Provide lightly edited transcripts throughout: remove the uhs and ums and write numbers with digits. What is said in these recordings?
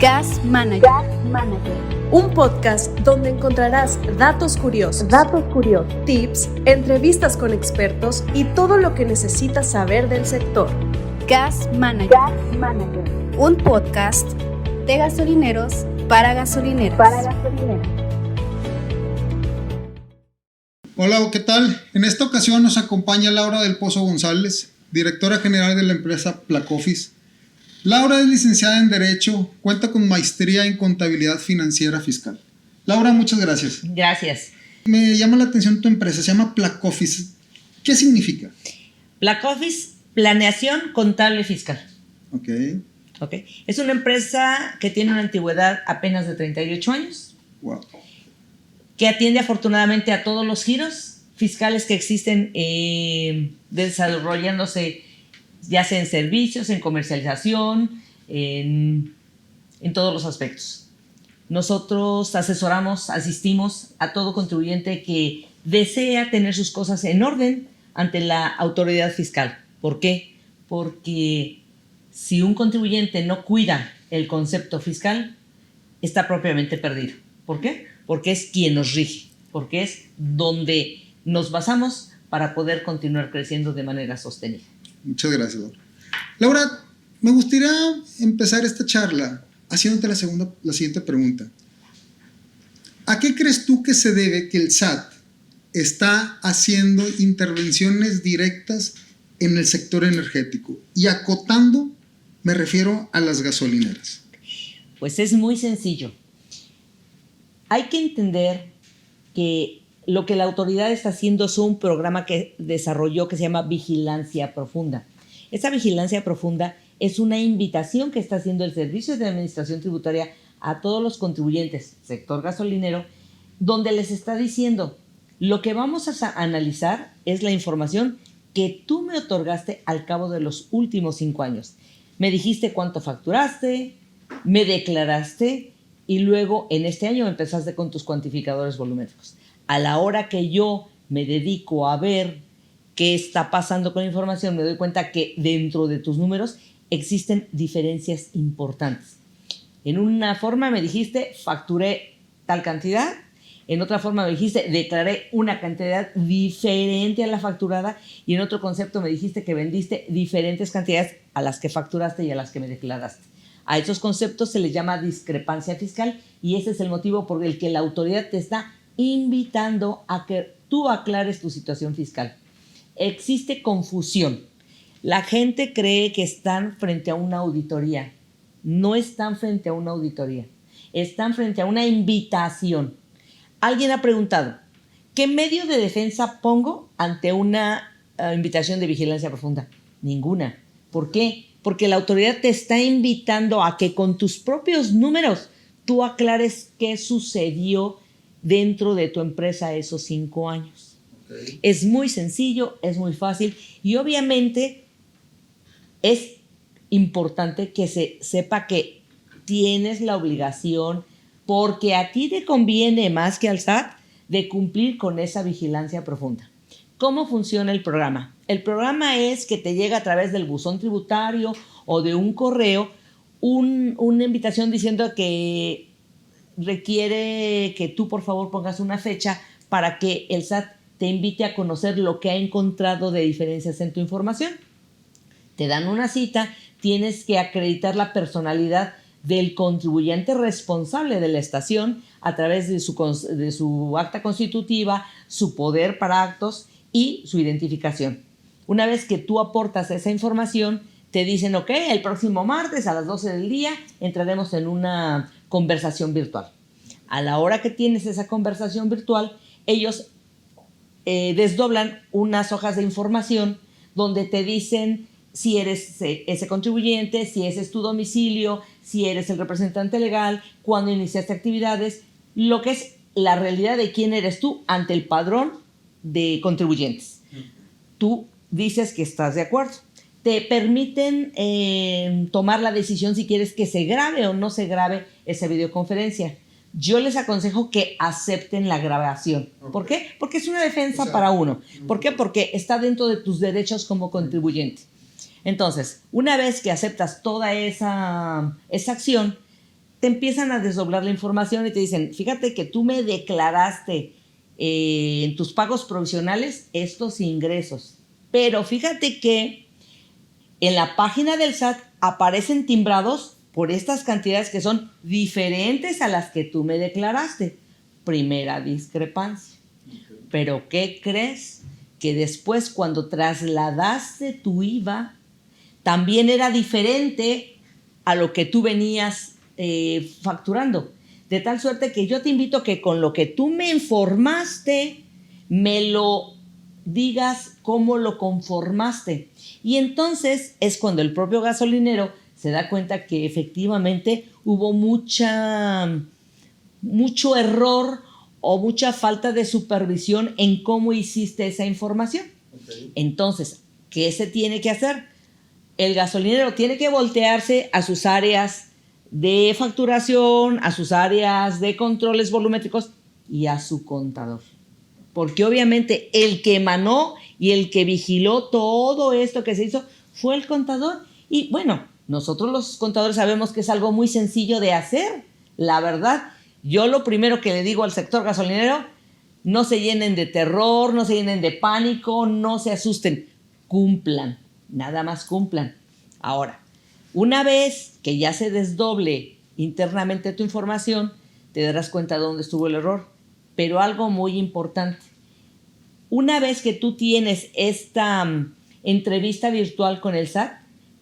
Gas Manager. Un podcast donde encontrarás datos curiosos, tips, entrevistas con expertos y todo lo que necesitas saber del sector. Gas Manager. Un podcast de gasolineros para gasolineros. Hola, ¿qué tal? En esta ocasión nos acompaña Laura del Pozo González, directora general de la empresa Placoffice. Laura es licenciada en Derecho, cuenta con maestría en Contabilidad Financiera Fiscal. Laura, muchas gracias. Gracias. Me llama la atención tu empresa, se llama Placoffice. ¿Qué significa? Placoffice, Planeación Contable Fiscal. Ok. Es una empresa que tiene una antigüedad apenas de 38 años. Wow. Que atiende afortunadamente a todos los giros fiscales que existen desarrollándose ya sea en servicios, en comercialización, en todos los aspectos. Nosotros asesoramos, asistimos a todo contribuyente que desea tener sus cosas en orden ante la autoridad fiscal. ¿Por qué? Porque si un contribuyente no cuida el concepto fiscal, está propiamente perdido. ¿Por qué? Porque es quien nos rige, porque es donde nos basamos para poder continuar creciendo de manera sostenida. Muchas gracias, Laura. Laura, me gustaría empezar esta charla haciéndote la siguiente pregunta. ¿A qué crees tú que se debe que el SAT está haciendo intervenciones directas en el sector energético? Y acotando, me refiero a las gasolineras. Pues es muy sencillo. Hay que entender que lo que la autoridad está haciendo es un programa que desarrolló que se llama Vigilancia Profunda. Esa vigilancia profunda es una invitación que está haciendo el Servicio de Administración Tributaria a todos los contribuyentes, sector gasolinero, donde les está diciendo, lo que vamos a analizar es la información que tú me otorgaste al cabo de los últimos 5 años. Me dijiste cuánto facturaste, me declaraste y luego en este año empezaste con tus cuantificadores volumétricos. A la hora que yo me dedico a ver qué está pasando con la información, me doy cuenta que dentro de tus números existen diferencias importantes. En una forma me dijiste, facturé tal cantidad. En otra forma me dijiste, declaré una cantidad diferente a la facturada. Y en otro concepto me dijiste que vendiste diferentes cantidades a las que facturaste y a las que me declaraste. A esos conceptos se les llama discrepancia fiscal y ese es el motivo por el que la autoridad te está invitando a que tú aclares tu situación fiscal. Existe confusión. La gente cree que están frente a una auditoría. No están frente a una auditoría. Están frente a una invitación. Alguien ha preguntado, ¿qué medio de defensa pongo ante una invitación de vigilancia profunda? Ninguna. ¿Por qué? Porque la autoridad te está invitando a que con tus propios números tú aclares qué sucedió dentro de tu empresa esos 5 años. Okay. Es muy sencillo, es muy fácil y obviamente es importante que se sepa que tienes la obligación, porque a ti te conviene más que al SAT, de cumplir con esa vigilancia profunda. ¿Cómo funciona el programa? El programa es que te llega a través del buzón tributario o de un correo una invitación diciendo que requiere que tú por favor pongas una fecha para que el SAT te invite a conocer lo que ha encontrado de diferencias en tu información. Te dan una cita, tienes que acreditar la personalidad del contribuyente responsable de la estación a través de su acta constitutiva, su poder para actos y su identificación. Una vez que tú aportas esa información, te dicen, ok, el próximo martes a las 12 del día entraremos en una conversación virtual. A la hora que tienes esa conversación virtual, ellos desdoblan unas hojas de información donde te dicen si eres ese contribuyente, si ese es tu domicilio, si eres el representante legal, cuándo iniciaste actividades, lo que es la realidad de quién eres tú ante el padrón de contribuyentes. Tú dices que estás de acuerdo. Te permiten tomar la decisión si quieres que se grabe o no se grabe esa videoconferencia. Yo les aconsejo que acepten la grabación. Okay. ¿Por qué? Porque es una defensa para uno. ¿Por qué? Porque está dentro de tus derechos como contribuyente. Entonces, una vez que aceptas toda esa acción, te empiezan a desdoblar la información y te dicen, fíjate que tú me declaraste en tus pagos provisionales estos ingresos, pero fíjate que en la página del SAT aparecen timbrados por estas cantidades que son diferentes a las que tú me declaraste. Primera discrepancia. Pero ¿qué crees? Que después cuando trasladaste tu IVA, también era diferente a lo que tú venías facturando. De tal suerte que yo te invito a que con lo que tú me informaste, me lo digas cómo lo conformaste. Y entonces es cuando el propio gasolinero se da cuenta que efectivamente hubo mucho error o mucha falta de supervisión en cómo hiciste esa información. Okay. Entonces, ¿qué se tiene que hacer? El gasolinero tiene que voltearse a sus áreas de facturación, a sus áreas de controles volumétricos y a su contador. Porque obviamente el que emanó y el que vigiló todo esto que se hizo fue el contador. Y bueno, nosotros los contadores sabemos que es algo muy sencillo de hacer, la verdad. Yo lo primero que le digo al sector gasolinero, no se llenen de terror, no se llenen de pánico, no se asusten, cumplan, nada más cumplan. Ahora, una vez que ya se desdoble internamente tu información, te darás cuenta de dónde estuvo el error. Pero algo muy importante, una vez que tú tienes esta entrevista virtual con el SAT,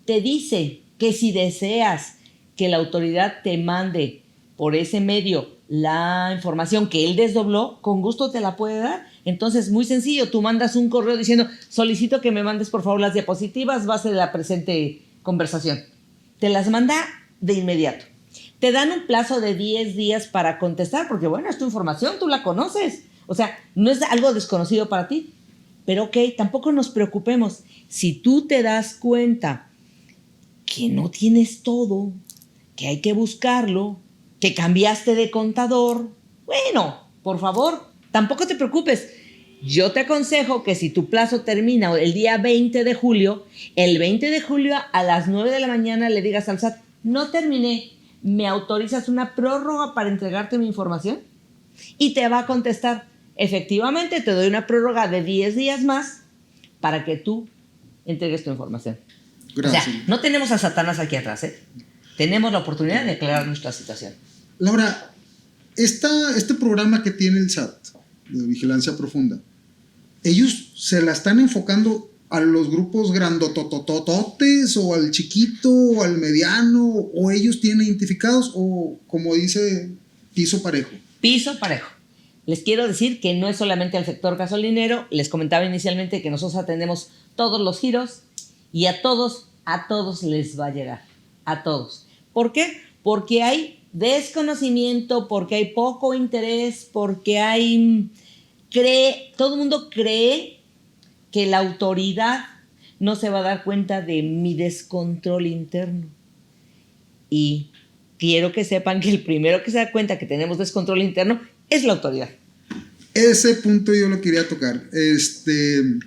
te dice que si deseas que la autoridad te mande por ese medio la información que él desdobló, con gusto te la puede dar. Entonces, muy sencillo, tú mandas un correo diciendo, solicito que me mandes por favor las diapositivas base de la presente conversación. Te las manda de inmediato. Te dan un plazo de 10 días para contestar, porque bueno, es tu información, tú la conoces. O sea, no es algo desconocido para ti. Pero ok, tampoco nos preocupemos. Si tú te das cuenta que no tienes todo, que hay que buscarlo, que cambiaste de contador, bueno, por favor, tampoco te preocupes. Yo te aconsejo que si tu plazo termina el día 20 de julio, el 20 de julio a las 9 de la mañana le digas al SAT, no terminé, ¿me autorizas una prórroga para entregarte mi información? Y te va a contestar, efectivamente te doy una prórroga de 10 días más para que tú entregues tu información. Gracias. O sea, no tenemos a Satanás aquí atrás, ¿eh? Tenemos la oportunidad de aclarar nuestra situación. Laura, este programa que tiene el SAT, de vigilancia profunda, ellos se la están enfocando a los grupos grandototototes o al chiquito o al mediano, o ellos tienen identificados, o como dice, piso parejo. Piso parejo. Les quiero decir que no es solamente al sector gasolinero. Les comentaba inicialmente que nosotros atendemos todos los giros y a todos les va a llegar. A todos. ¿Por qué? Porque hay desconocimiento, porque hay poco interés, porque todo el mundo cree que la autoridad no se va a dar cuenta de mi descontrol interno. Y quiero que sepan que el primero que se da cuenta que tenemos descontrol interno es la autoridad. Ese punto yo lo quería tocar. En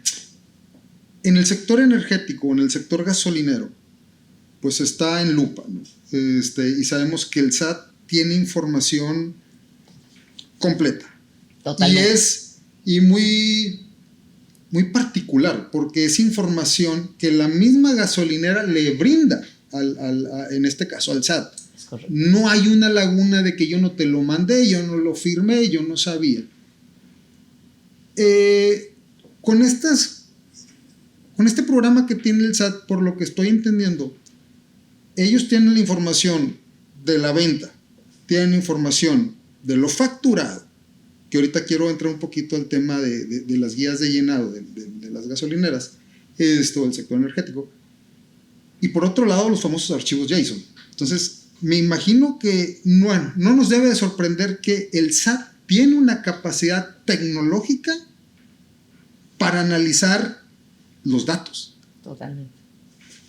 el sector energético, en el sector gasolinero, pues está en lupa, ¿no? Y sabemos que el SAT tiene información completa. Totalmente. Y muy particular, porque es información que la misma gasolinera le brinda, en este caso al SAT. Es correcto. No hay una laguna de que yo no te lo mandé, yo no lo firmé, yo no sabía. Con este programa que tiene el SAT, por lo que estoy entendiendo, ellos tienen la información de la venta, tienen información de lo facturado, que ahorita quiero entrar un poquito al tema de las guías de llenado de las gasolineras, del sector energético, y por otro lado los famosos archivos JSON. Entonces, me imagino que no nos debe de sorprender que el SAT tiene una capacidad tecnológica para analizar los datos. Totalmente.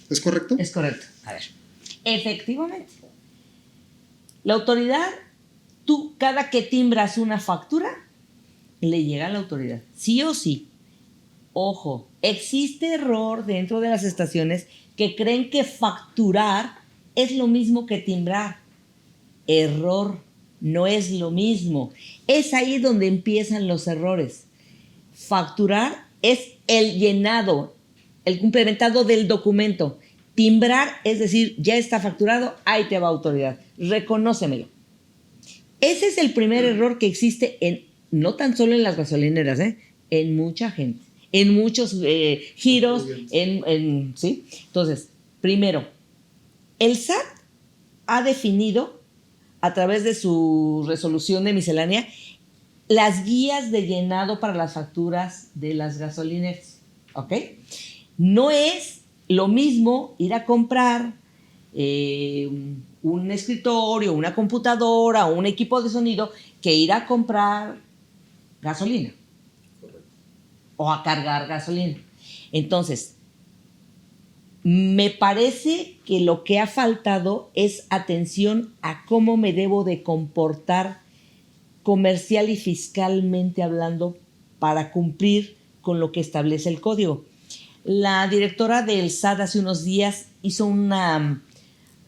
¿Es correcto? Es correcto. A ver, efectivamente. La autoridad, tú cada que timbras una factura, le llega a la autoridad, sí o sí. Ojo, existe error dentro de las estaciones que creen que facturar es lo mismo que timbrar. Error, no es lo mismo. Es ahí donde empiezan los errores. Facturar es el llenado, el complementado del documento. Timbrar es decir, ya está facturado, ahí te va autoridad. Reconócemelo. Ese es el primer error que existe no tan solo en las gasolineras, en mucha gente, en muchos giros, ¿sí? Entonces, primero, el SAT ha definido a través de su resolución de miscelánea las guías de llenado para las facturas de las gasolineras, ¿ok? No es lo mismo ir a comprar un escritorio, una computadora o un equipo de sonido que ir a comprar gasolina. Correcto. O a cargar gasolina. Entonces, me parece que lo que ha faltado es atención a cómo me debo de comportar comercial y fiscalmente hablando para cumplir con lo que establece el código. La directora del SAT hace unos días hizo una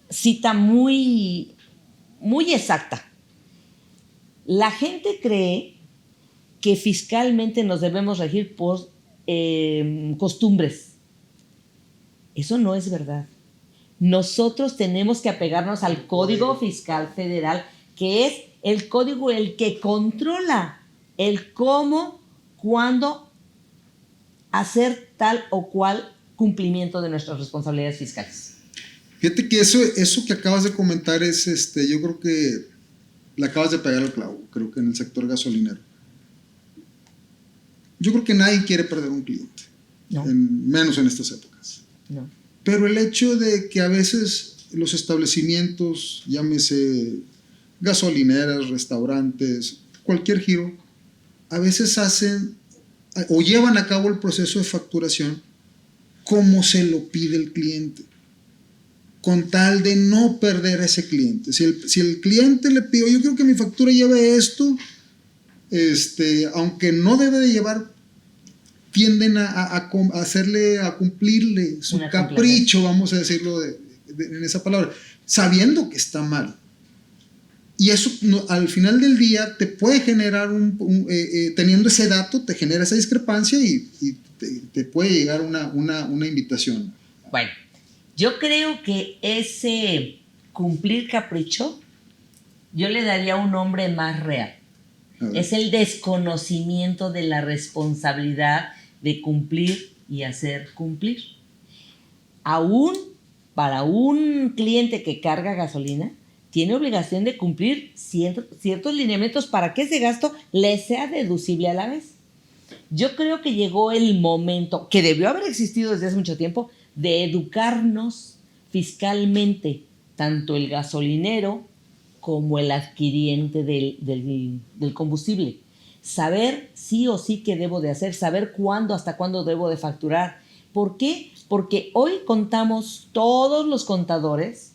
cita muy, muy exacta. La gente cree que fiscalmente nos debemos regir por costumbres. Eso no es verdad. Nosotros tenemos que apegarnos al Código Fiscal Federal, que es el código el que controla el cómo, cuándo hacer tal o cual cumplimiento de nuestras responsabilidades fiscales. Fíjate que eso que acabas de comentar es, yo creo que le acabas de pegar el clavo, creo que en el sector gasolinero. Yo creo que nadie quiere perder un cliente, no. Menos en estas épocas. No. Pero el hecho de que a veces los establecimientos, llámese gasolineras, restaurantes, cualquier giro, a veces hacen o llevan a cabo el proceso de facturación como se lo pide el cliente, con tal de no perder a ese cliente. Si el cliente le pide, yo quiero que mi factura lleve esto, aunque no debe de llevar, tienden a cumplirle su capricho, vamos a decirlo en esa palabra, sabiendo que está mal. Y eso al final del día te puede generar, teniendo ese dato, te genera esa discrepancia y te puede llegar una invitación. Bueno, yo creo que ese cumplir capricho, yo le daría un nombre más real. Es el desconocimiento de la responsabilidad de cumplir y hacer cumplir. Aún para un cliente que carga gasolina, tiene obligación de cumplir ciertos lineamientos para que ese gasto le sea deducible a la vez. Yo creo que llegó el momento, que debió haber existido desde hace mucho tiempo, de educarnos fiscalmente, tanto el gasolinero como el adquiriente del combustible. Saber sí o sí qué debo de hacer, saber cuándo, hasta cuándo debo de facturar. ¿Por qué? Porque hoy contamos todos los contadores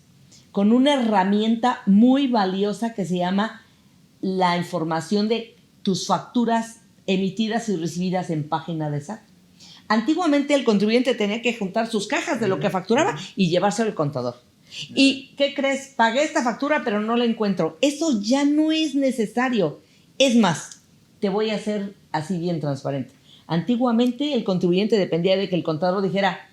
con una herramienta muy valiosa que se llama la información de tus facturas emitidas y recibidas en página de SAT. Antiguamente el contribuyente tenía que juntar sus cajas de lo que facturaba y llevárselo al contador. ¿Y qué crees? Pagué esta factura pero no la encuentro. Eso ya no es necesario. Es más, te voy a hacer así bien transparente. Antiguamente el contribuyente dependía de que el contador dijera: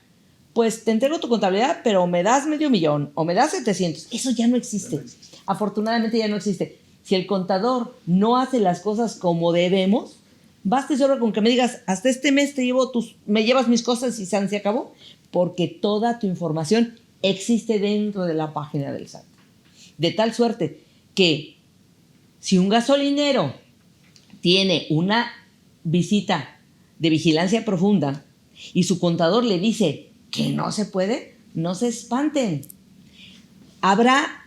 pues te entrego tu contabilidad, pero me das $500,000 o me das 700. Eso ya no existe. Afortunadamente ya no existe. Si el contador no hace las cosas como debemos, basta solo con que me digas: hasta este mes me llevas mis cosas y se acabó, porque toda tu información existe dentro de la página del SAT. De tal suerte que si un gasolinero tiene una visita de vigilancia profunda y su contador le dice que no se puede, no se espanten. Habrá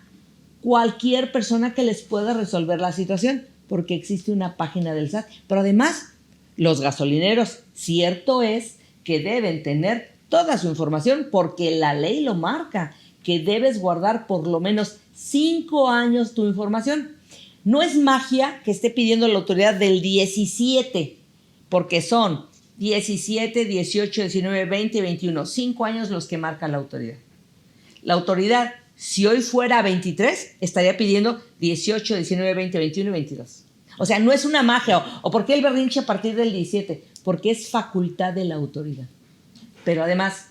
cualquier persona que les pueda resolver la situación porque existe una página del SAT. Pero además, los gasolineros, cierto es que deben tener toda su información porque la ley lo marca, que debes guardar por lo menos 5 años tu información. No es magia que esté pidiendo la autoridad del 17, porque son 17, 18, 19, 20, 21, 5 años los que marca la autoridad. La autoridad, Si hoy fuera 23, estaría pidiendo 18, 19, 20, 21 y 22. O sea, no es una magia. ¿O por qué el berrinche a partir del 17? Porque es facultad de la autoridad. Pero además,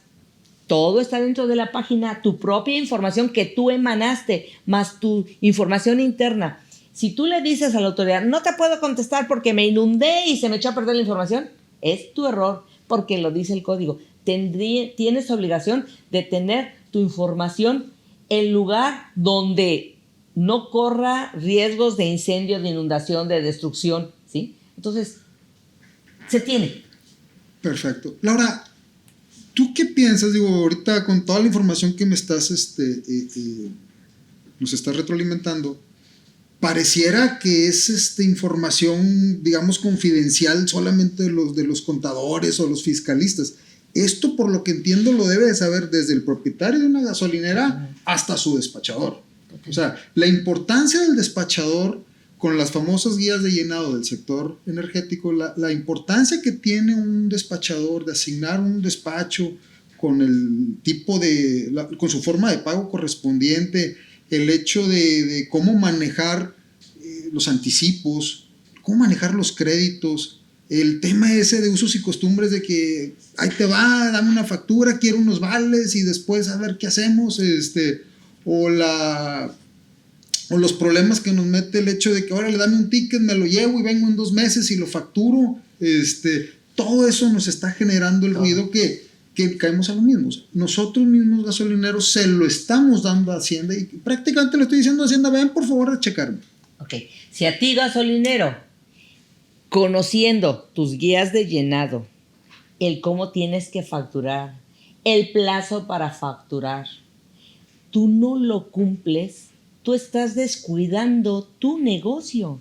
todo está dentro de la página, tu propia información que tú emanaste, más tu información interna. Si tú le dices a la autoridad, no te puedo contestar porque me inundé y se me echó a perder la información, es tu error, porque lo dice el código. Tienes obligación de tener tu información en lugar donde no corra riesgos de incendio, de inundación, de destrucción, ¿sí? Entonces, se tiene. Perfecto. Laura, ¿tú qué piensas? Digo, ahorita con toda la información que me estás, nos estás retroalimentando, pareciera que es información, digamos, confidencial solamente de los contadores o los fiscalistas. Esto, por lo que entiendo, lo debe de saber desde el propietario de una gasolinera hasta su despachador. O sea, la importancia del despachador con las famosas guías de llenado del sector energético, la importancia que tiene un despachador de asignar un despacho con el tipo con su forma de pago correspondiente, el hecho de cómo manejar los anticipos, cómo manejar los créditos, el tema ese de usos y costumbres de que ahí te va, dame una factura, quiero unos vales y después a ver qué hacemos, o los problemas que nos mete el hecho de que ahora le dame un ticket, me lo llevo y vengo en 2 meses y lo facturo, todo eso nos está generando el ruido que caemos a lo mismo. Nosotros mismos gasolineros se lo estamos dando a Hacienda y prácticamente le estoy diciendo a Hacienda, ven por favor a checarme. Ok, si a ti gasolinero, conociendo tus guías de llenado, el cómo tienes que facturar, el plazo para facturar, tú no lo cumples, tú estás descuidando tu negocio.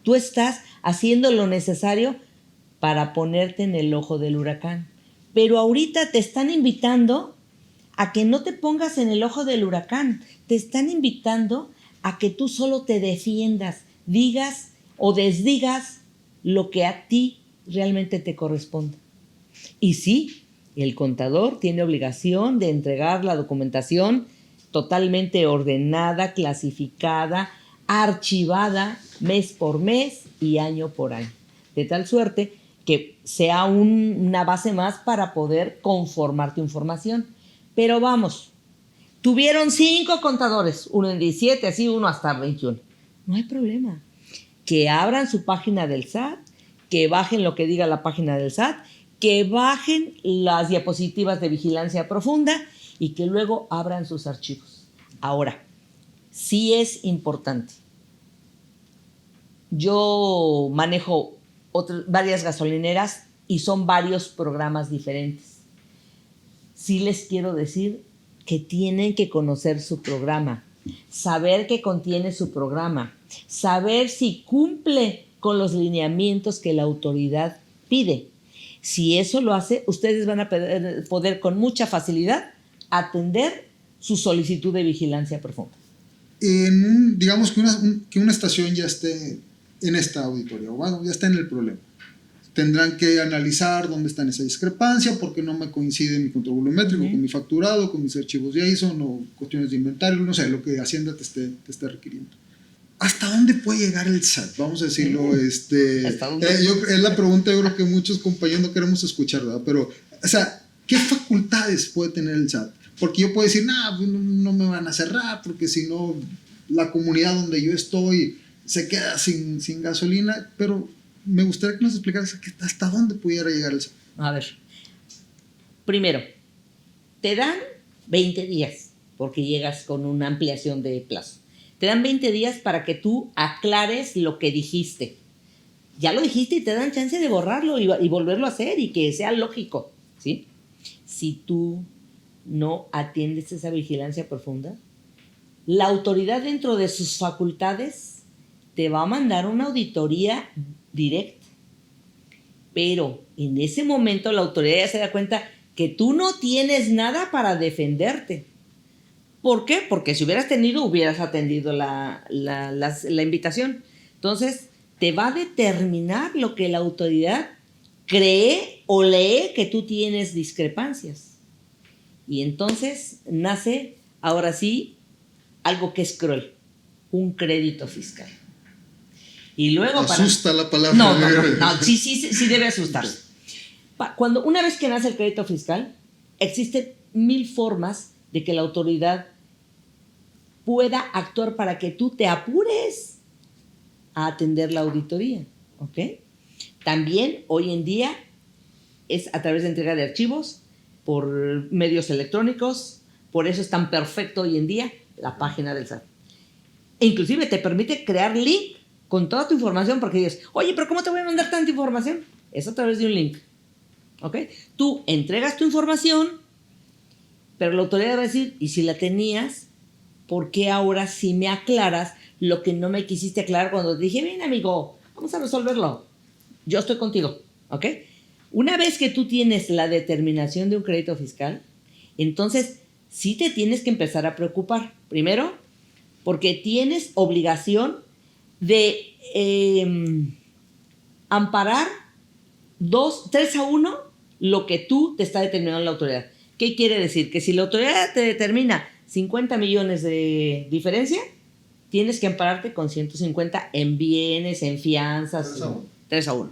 Tú estás haciendo lo necesario para ponerte en el ojo del huracán. Pero ahorita te están invitando a que no te pongas en el ojo del huracán. Te están invitando a que tú solo te defiendas, digas o desdigas lo que a ti realmente te corresponde. Y sí, el contador tiene obligación de entregar la documentación totalmente ordenada, clasificada, archivada mes por mes y año por año. De tal suerte que sea una base más para poder conformar tu información. Pero vamos, tuvieron 5 contadores, uno en 17, así uno hasta 21. No hay problema. Que abran su página del SAT, que bajen lo que diga la página del SAT, que bajen las diapositivas de vigilancia profunda y que luego abran sus archivos. Ahora, sí es importante. Yo manejo varias gasolineras y son varios programas diferentes. Sí les quiero decir que tienen que conocer su programa, saber qué contiene su programa, saber si cumple con los lineamientos que la autoridad pide. Si eso lo hace, ustedes van a poder con mucha facilidad atender su solicitud de vigilancia profunda. Digamos que una estación ya esté en esta auditoría, bueno, ya está en el problema. Tendrán que analizar dónde está esa discrepancia, porque no me coincide mi control volumétrico con mi facturado, con mis archivos JSON o cuestiones de inventario, no sé, lo que Hacienda te esté requiriendo. ¿Hasta dónde puede llegar el SAT? Vamos a decirlo, es la pregunta yo creo que muchos compañeros no queremos escuchar, ¿verdad? Pero, o sea, ¿qué facultades puede tener el SAT? Porque yo puedo decir, no me van a cerrar, porque si no, la comunidad donde yo estoy se queda sin gasolina, pero me gustaría que nos explicaras hasta dónde pudiera llegar el SAT. A ver, primero, te dan 20 días, porque llegas con una ampliación de plazo. Te dan 20 días para que tú aclares lo que dijiste. Ya lo dijiste y te dan chance de borrarlo y volverlo a hacer y que sea lógico, ¿sí? Si tú no atiendes esa vigilancia profunda, la autoridad dentro de sus facultades te va a mandar una auditoría directa. Pero en ese momento la autoridad ya se da cuenta que tú no tienes nada para defenderte. ¿Por qué? Porque si hubieras tenido, hubieras atendido la invitación. Entonces, te va a determinar lo que la autoridad cree o lee que tú tienes discrepancias. Y entonces nace Ahora sí, algo que es cruel, un crédito fiscal. Y luego asusta la palabra. No, sí debe asustarse. Una vez que nace el crédito fiscal, existen 1000 formas de que la autoridad pueda actuar para que tú te apures a atender la auditoría, ¿ok? También hoy en día es a través de entrega de archivos por medios electrónicos. Por eso es tan perfecto hoy en día la página del SAT. E inclusive te permite crear link con toda tu información, porque dices, oye, pero ¿cómo te voy a mandar tanta información? Es a través de un link. ¿Ok? Tú entregas tu información, pero la autoridad va a decir, y si la tenías, ¿por qué ahora sí me aclaras lo que no me quisiste aclarar cuando te dije, ven amigo, vamos a resolverlo? Yo estoy contigo. ¿Ok? Una vez que tú tienes la determinación de un crédito fiscal, entonces sí te tienes que empezar a preocupar. Primero, porque tienes obligación de amparar 3-1 lo que tú te está determinando la autoridad. ¿Qué quiere decir? Que si la autoridad te determina 50 millones de diferencia, tienes que ampararte con 150 en bienes, en fianzas. 3-1.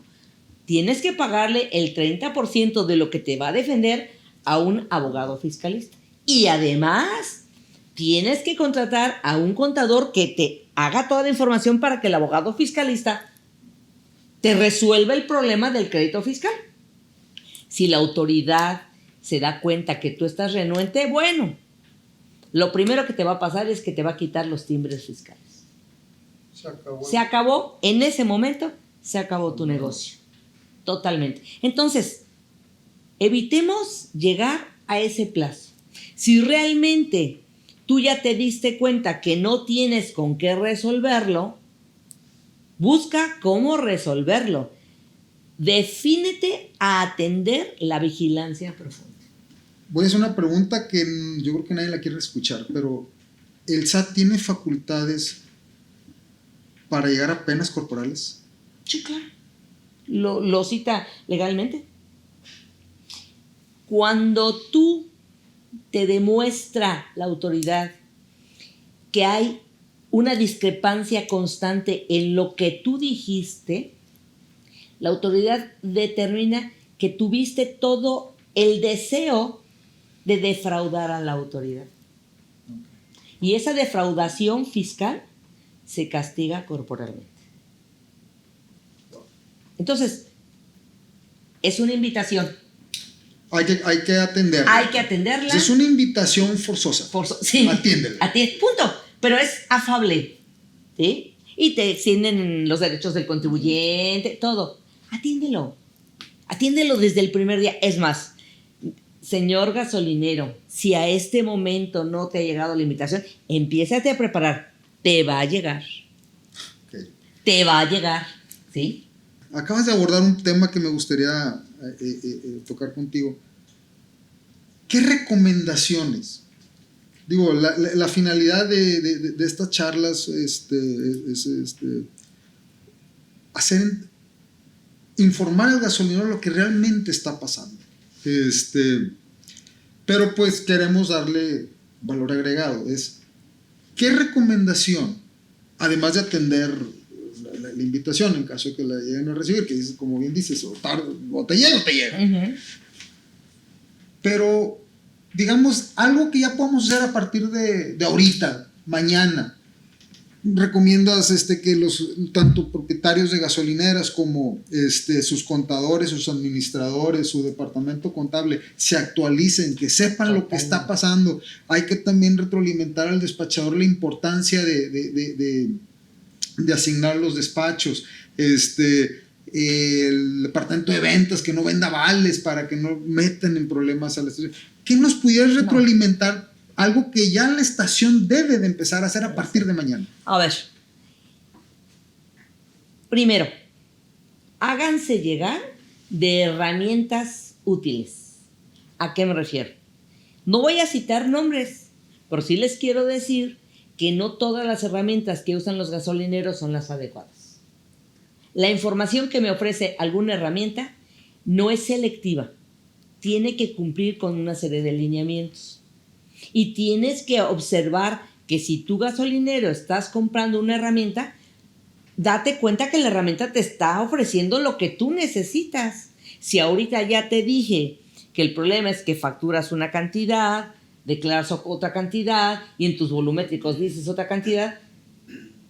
Tienes que pagarle el 30% de lo que te va a defender a un abogado fiscalista. Y además, tienes que contratar a un contador que te haga toda la información para que el abogado fiscalista te resuelva el problema del crédito fiscal. Si la autoridad se da cuenta que tú estás renuente, bueno, lo primero que te va a pasar es que te va a quitar los timbres fiscales. Se acabó. En ese momento se acabó tu negocio. Totalmente. Entonces, evitemos llegar a ese plazo. Si realmente tú ya te diste cuenta que no tienes con qué resolverlo, busca cómo resolverlo. Defínete a atender la vigilancia profunda. Voy a hacer una pregunta que yo creo que nadie la quiere escuchar, pero ¿el SAT tiene facultades para llegar a penas corporales? Sí, claro. Lo cita legalmente. Cuando tú te demuestra la autoridad que hay una discrepancia constante en lo que tú dijiste, la autoridad determina que tuviste todo el deseo de defraudar a la autoridad. Y esa defraudación fiscal se castiga corporalmente. Entonces, es una invitación. Hay que atenderla. Hay que atenderla. Es una invitación forzosa. Sí. Atiéndela. Punto. Pero es afable. ¿Sí? Y te extienden los derechos del contribuyente, todo. Atiéndelo. Atiéndelo desde el primer día. Es más, señor gasolinero, si a este momento no te ha llegado la invitación, empiézate a preparar. Te va a llegar. Okay. Te va a llegar. ¿Sí? Acabas de abordar un tema que me gustaría tocar contigo. ¿Qué recomendaciones? Digo, la finalidad de estas charlas es informar al gasolinero lo que realmente está pasando. Pero pues queremos darle valor agregado. ¿Qué recomendación, además de atender la invitación en caso de que la lleguen a recibir, que dices, como bien dices, o te llega o te llega? Uh-huh. Pero, digamos, algo que ya podemos hacer a partir de ahorita, mañana. ¿Recomiendas que los tanto propietarios de gasolineras como sus contadores, sus administradores, su departamento contable se actualicen, que sepan lo que está pasando? Hay que también retroalimentar al despachador la importancia de asignar los despachos. El departamento de ventas que no venda vales para que no metan en problemas a la estación. ¿Qué nos pudieras retroalimentar? Algo que ya la estación debe de empezar a hacer a partir de mañana. A ver. Primero, háganse llegar de herramientas útiles. ¿A qué me refiero? No voy a citar nombres, pero sí les quiero decir que no todas las herramientas que usan los gasolineros son las adecuadas. La información que me ofrece alguna herramienta no es selectiva. Tiene que cumplir con una serie de lineamientos. Y tienes que observar que si tú, gasolinero, estás comprando una herramienta, date cuenta que la herramienta te está ofreciendo lo que tú necesitas. Si ahorita ya te dije que el problema es que facturas una cantidad, declaras otra cantidad y en tus volumétricos dices otra cantidad,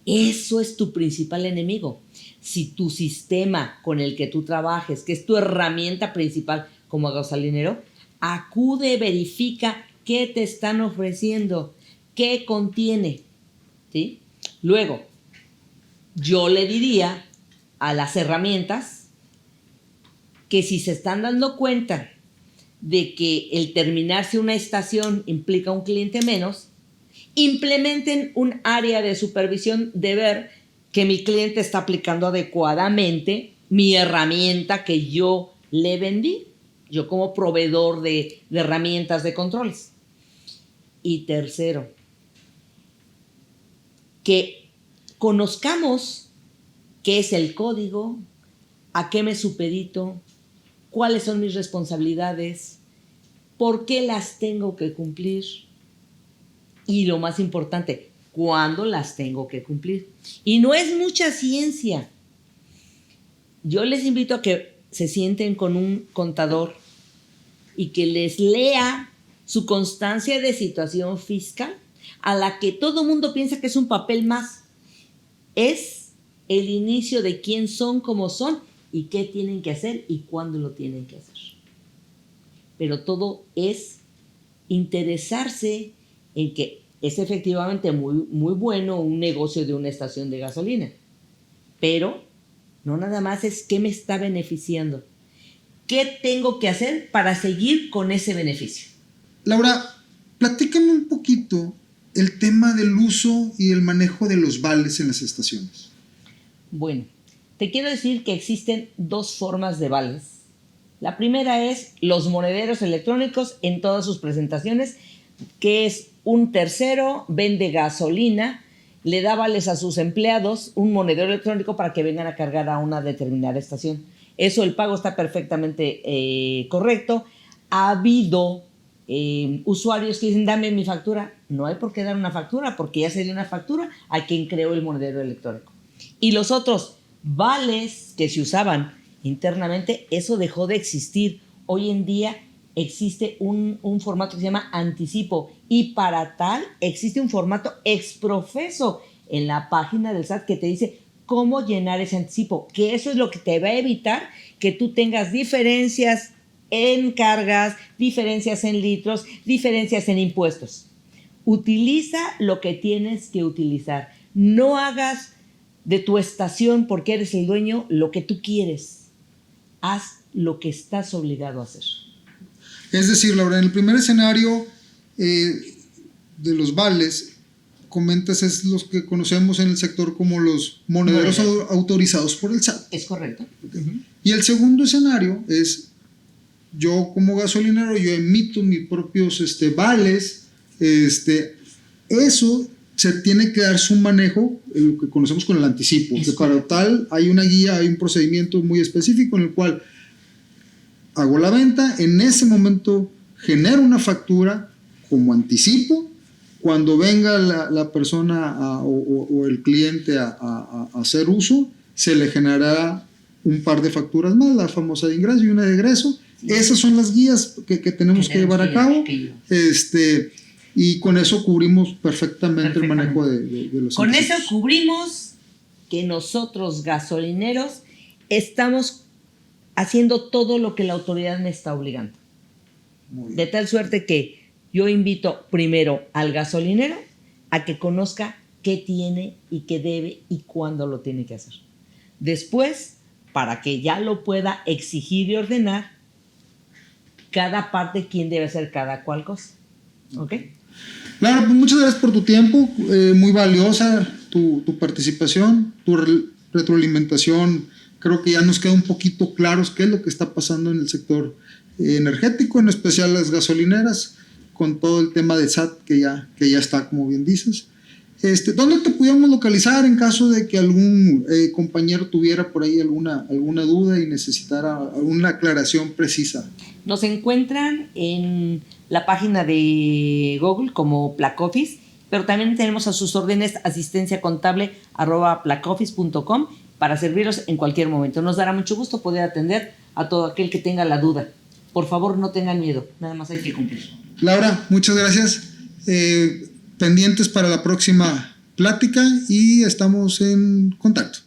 eso es tu principal enemigo. Si tu sistema con el que tú trabajes, que es tu herramienta principal como gasolinero, acude, verifica qué te están ofreciendo, qué contiene, ¿sí? Luego, yo le diría a las herramientas que si se están dando cuenta de que el terminarse una estación implica un cliente menos, implementen un área de supervisión de ver que mi cliente está aplicando adecuadamente mi herramienta que yo le vendí, yo como proveedor de herramientas de controles. Y tercero, que conozcamos qué es el código, a qué me supedito, cuáles son mis responsabilidades, por qué las tengo que cumplir y lo más importante, cuándo las tengo que cumplir. Y no es mucha ciencia. Yo les invito a que se sienten con un contador y que les lea su constancia de situación fiscal, a la que todo mundo piensa que es un papel más. Es el inicio de quién son, cómo son y qué tienen que hacer y cuándo lo tienen que hacer. Pero todo es interesarse en que es efectivamente muy bueno un negocio de una estación de gasolina, pero no nada más es qué me está beneficiando, qué tengo que hacer para seguir con ese beneficio. Laura, platícame un poquito el tema del uso y el manejo de los vales en las estaciones. Bueno, te quiero decir que existen dos formas de vales. La primera es los monederos electrónicos en todas sus presentaciones, que es un tercero, vende gasolina, le da vales a sus empleados, un monedero electrónico para que vengan a cargar a una determinada estación. Eso, el pago está perfectamente correcto. Ha habido usuarios que dicen, dame mi factura. No hay por qué dar una factura, porque ya se dio una factura a quien creó el monedero electrónico. Y los otros vales que se usaban internamente, eso dejó de existir. Hoy en día existe un formato que se llama anticipo, y para tal existe un formato exprofeso en la página del SAT que te dice cómo llenar ese anticipo, que eso es lo que te va a evitar que tú tengas diferencias en cargas, diferencias en litros, diferencias en impuestos. Utiliza lo que tienes que utilizar. No hagas de tu estación, porque eres el dueño, lo que tú quieres. Haz lo que estás obligado a hacer. Es decir, Laura, en el primer escenario de los vales, comentas, es los que conocemos en el sector como los monederos autorizados por el SAT. Es correcto. Uh-huh. Y el segundo escenario es, yo como gasolinero, yo emito mis propios vales, eso se tiene que dar su manejo, lo que conocemos con el anticipo, que para tal hay una guía, hay un procedimiento muy específico en el cual hago la venta, en ese momento genero una factura como anticipo, cuando venga la persona o el cliente a hacer uso, se le generará un par de facturas más, la famosa de ingreso y una de egreso. Sí. Esas son las guías que tenemos que llevar a cabo. Y con eso cubrimos perfectamente el manejo de los Con eso cubrimos que nosotros, gasolineros, estamos haciendo todo lo que la autoridad me está obligando. De tal suerte que yo invito primero al gasolinero a que conozca qué tiene y qué debe y cuándo lo tiene que hacer. Después, para que ya lo pueda exigir y ordenar, cada parte, quién debe hacer cada cual cosa. ¿Ok? Claro, pues muchas gracias por tu tiempo, muy valiosa tu participación, tu retroalimentación. Creo que ya nos queda un poquito claros qué es lo que está pasando en el sector energético, en especial las gasolineras, con todo el tema de SAT que ya está, como bien dices. ¿Dónde te pudiéramos localizar en caso de que algún compañero tuviera por ahí alguna duda y necesitara alguna aclaración precisa? Nos encuentran en la página de Google como Placoffice, pero también tenemos a sus órdenes asistenciacontable@placoffice.com para servirlos en cualquier momento. Nos dará mucho gusto poder atender a todo aquel que tenga la duda. Por favor, no tengan miedo, nada más hay que cumplir. Laura, muchas gracias. Pendientes para la próxima plática y estamos en contacto.